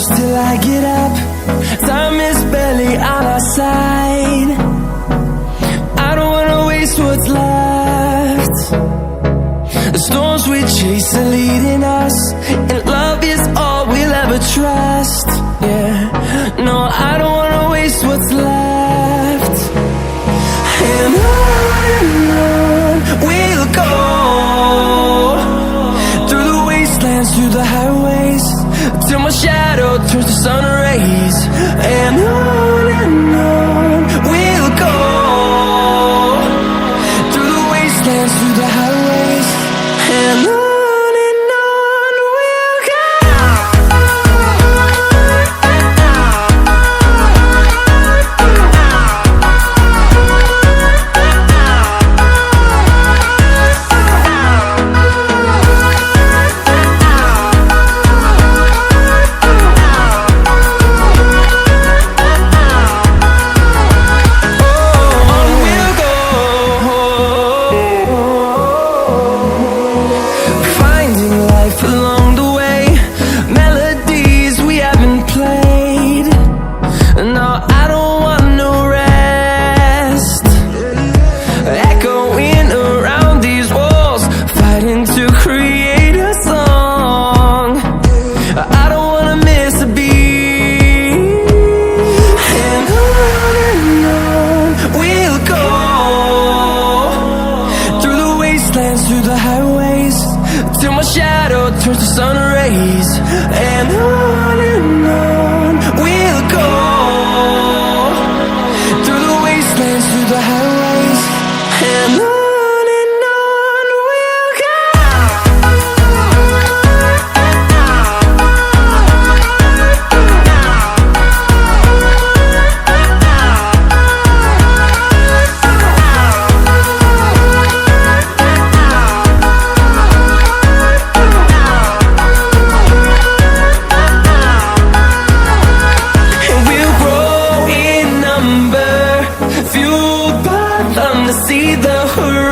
close till I get up. Time is barely on our side. I don't wanna waste what's left. The storms we chase are leading us, and love is all we'll ever trust. Yeah, no, I don't wanna waste what's left. And on we'll go, through the wastelands, through the highways, till my shadow turns to sun rays. And on we'll go, through the wastelands, through the highways, and on we'll go. Along the way, melodies we haven't played. No, I don't want no rest. Echoing around these walls, fighting to create a song. I don't wanna miss a beat. And on we'll go, through the wastelands, through the highways, till my shadow turns to sun rays. And on we'll go, through the wastelands, through the highways, and on we'll go. Fueled by them to see the horizon.